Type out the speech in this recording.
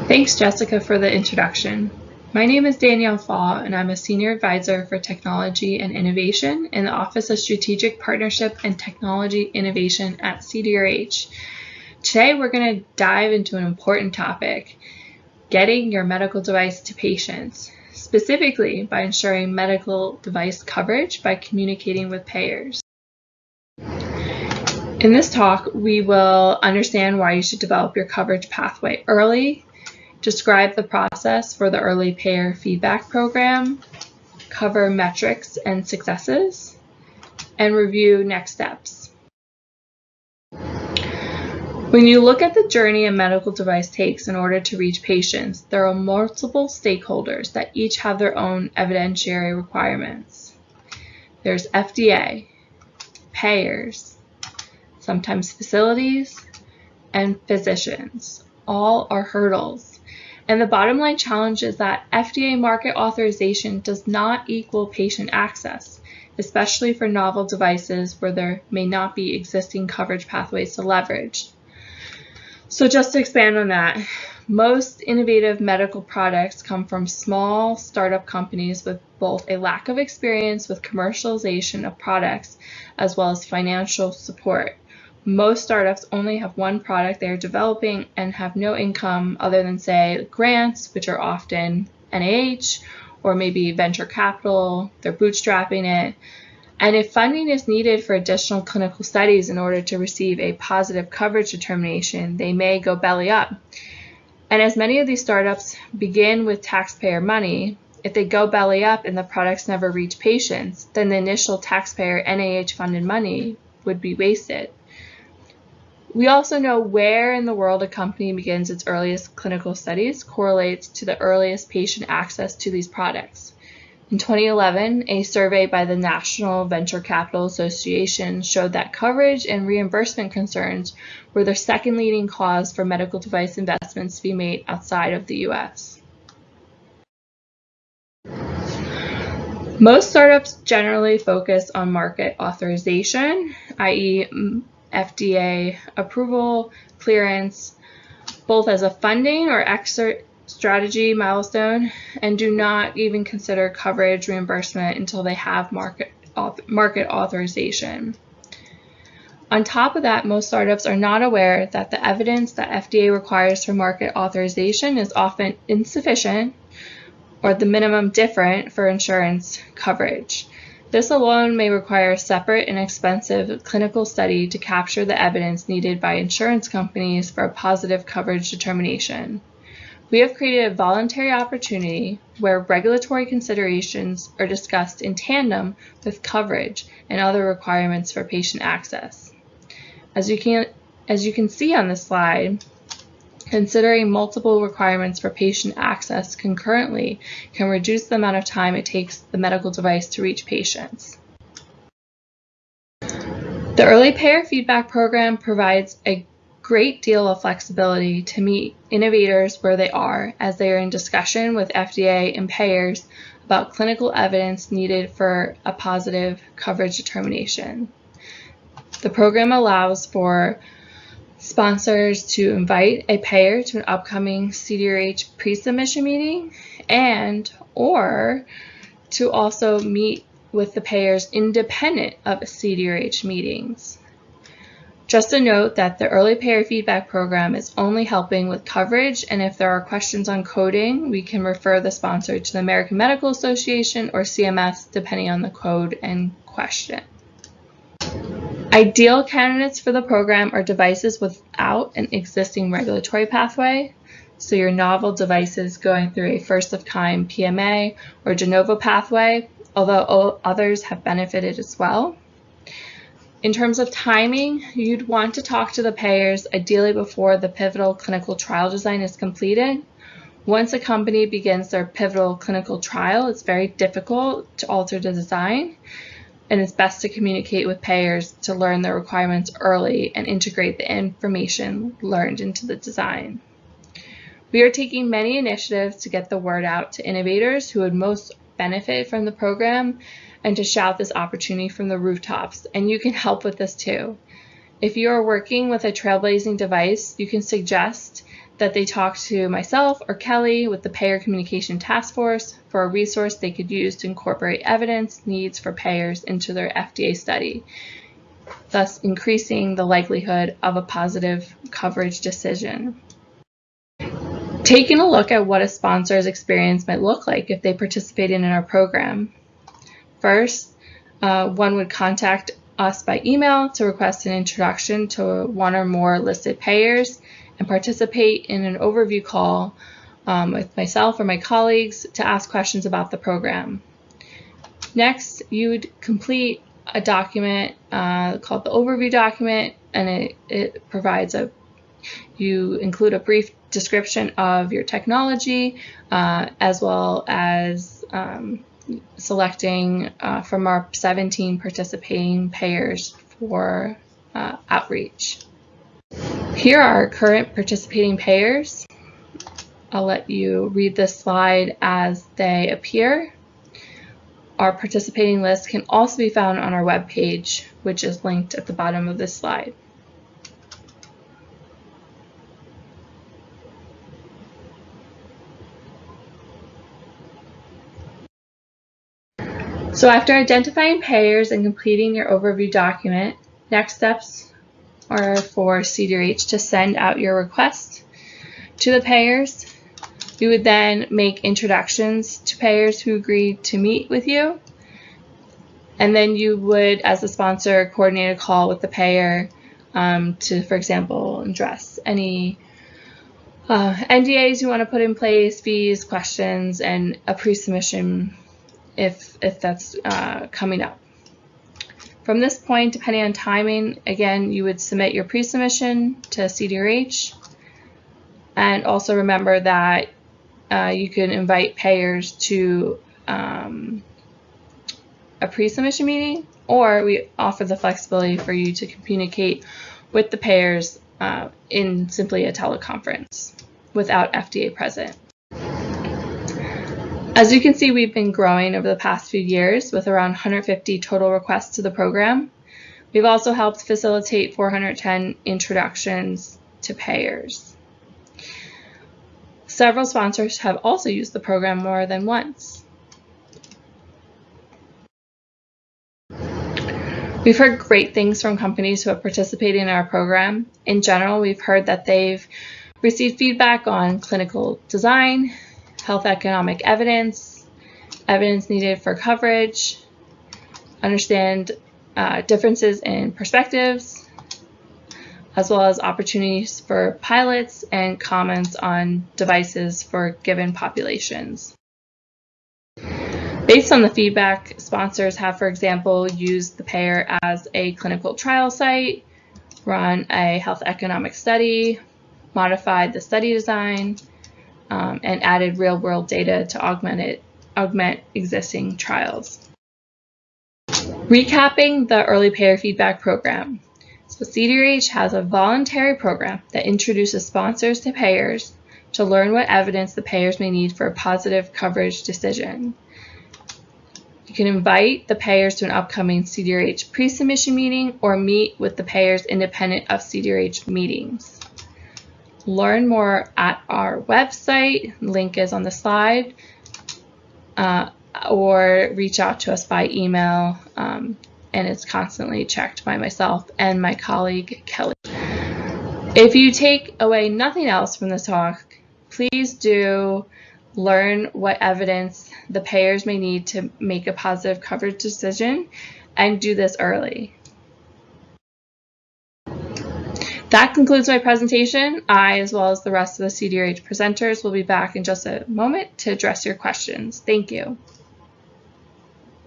Thanks, Jessica, for the introduction. My name is Danielle Fau, and I'm a Senior Advisor for Technology and Innovation in the Office of Strategic Partnership and Technology Innovation at CDRH. Today, we're going to dive into an important topic, getting your medical device to patients, specifically by ensuring medical device coverage by communicating with payers. In this talk, we will understand why you should develop your coverage pathway early, describe the process for the Early Payor Feedback Program, cover metrics and successes, and review next steps. When you look at the journey a medical device takes in order to reach patients, there are multiple stakeholders that each have their own evidentiary requirements. There's FDA, payers, sometimes facilities, and physicians. All are hurdles. And the bottom line challenge is that FDA market authorization does not equal patient access, especially for novel devices where there may not be existing coverage pathways to leverage. So just to expand on that, most innovative medical products come from small startup companies with both a lack of experience with commercialization of products as well as financial support. Most startups only have one product they are developing and have no income other than, say, grants, which are often NIH or maybe venture capital. They're bootstrapping it. And if funding is needed for additional clinical studies in order to receive a positive coverage determination, they may go belly up. And as many of these startups begin with taxpayer money, if they go belly up and the products never reach patients, then the initial taxpayer NIH-funded money would be wasted. We also know where in the world a company begins its earliest clinical studies correlates to the earliest patient access to these products. In 2011, a survey by the National Venture Capital Association showed that coverage and reimbursement concerns were the second leading cause for medical device investments to be made outside of the US. Most startups generally focus on market authorization, i.e., FDA approval, clearance, both as a funding or exit strategy milestone, and do not even consider coverage reimbursement until they have market authorization. On top of that, most startups are not aware that the evidence that FDA requires for market authorization is often insufficient or at the minimum different for insurance coverage. This alone may require a separate and expensive clinical study to capture the evidence needed by insurance companies for a positive coverage determination. We have created a voluntary opportunity where regulatory considerations are discussed in tandem with coverage and other requirements for patient access. As you can see on this slide, considering multiple requirements for patient access concurrently can reduce the amount of time it takes the medical device to reach patients. The Early Payor Feedback Program provides a great deal of flexibility to meet innovators where they are as they are in discussion with FDA and payers about clinical evidence needed for a positive coverage determination. The program allows for sponsors to invite a payer to an upcoming CDRH pre-submission meeting or to also meet with the payers independent of CDRH meetings. Just a note that the Early Payor Feedback Program is only helping with coverage, and if there are questions on coding, we can refer the sponsor to the American Medical Association or CMS depending on the code and question. Ideal candidates for the program are devices without an existing regulatory pathway, so your novel devices going through a first-of-kind PMA or de novo pathway, although others have benefited as well. In terms of timing, you'd want to talk to the payers ideally before the pivotal clinical trial design is completed. Once a company begins their pivotal clinical trial, it's very difficult to alter the design, and it's best to communicate with payers to learn their requirements early and integrate the information learned into the design. We are taking many initiatives to get the word out to innovators who would most benefit from the program and to shout this opportunity from the rooftops, and you can help with this too. If you are working with a trailblazing device, you can suggest that they talk to myself or Kelly with the Payor Communication Task Force for a resource they could use to incorporate evidence needs for payers into their FDA study, thus increasing the likelihood of a positive coverage decision. Taking a look at what a sponsor's experience might look like if they participated in our program. First, one would contact us by email to request an introduction to one or more listed payers and participate in an overview call with myself or my colleagues to ask questions about the program. Next, you would complete a document called the overview document, and it provides you include a brief description of your technology as well as selecting from our 17 participating payers for outreach. Here are our current participating payers. I'll let you read this slide as they appear. Our participating list can also be found on our webpage, which is linked at the bottom of this slide. So after identifying payers and completing your overview document, next steps are for CDRH to send out your request to the payers. We would then make introductions to payers who agreed to meet with you. And then you would, as a sponsor, coordinate a call with the payer to, for example, address any NDAs you want to put in place, fees, questions, and a pre-submission if that's coming up. From this point, depending on timing, again, you would submit your pre-submission to CDRH. And also remember that you can invite payers to a pre-submission meeting, or we offer the flexibility for you to communicate with the payers in simply a teleconference without FDA present. As you can see, we've been growing over the past few years with around 150 total requests to the program. We've also helped facilitate 410 introductions to payers. Several sponsors have also used the program more than once. We've heard great things from companies who have participated in our program. In general, we've heard that they've received feedback on clinical design, health economic evidence, evidence needed for coverage, understand differences in perspectives, as well as opportunities for pilots and comments on devices for given populations. Based on the feedback, sponsors have, for example, used the payer as a clinical trial site, run a health economic study, modified the study design, and added real-world data to augment existing trials. Recapping the Early Payor Feedback Program. So CDRH has a voluntary program that introduces sponsors to payers to learn what evidence the payers may need for a positive coverage decision. You can invite the payers to an upcoming CDRH pre-submission meeting or meet with the payers independent of CDRH meetings. Learn more at our website, link is on the slide, or reach out to us by email, and it's constantly checked by myself and my colleague Kelly. If you take away nothing else from this talk, please do learn what evidence the payers may need to make a positive coverage decision, and do this early. That concludes my presentation. I, as well as the rest of the CDRH presenters, will be back in just a moment to address your questions. Thank you.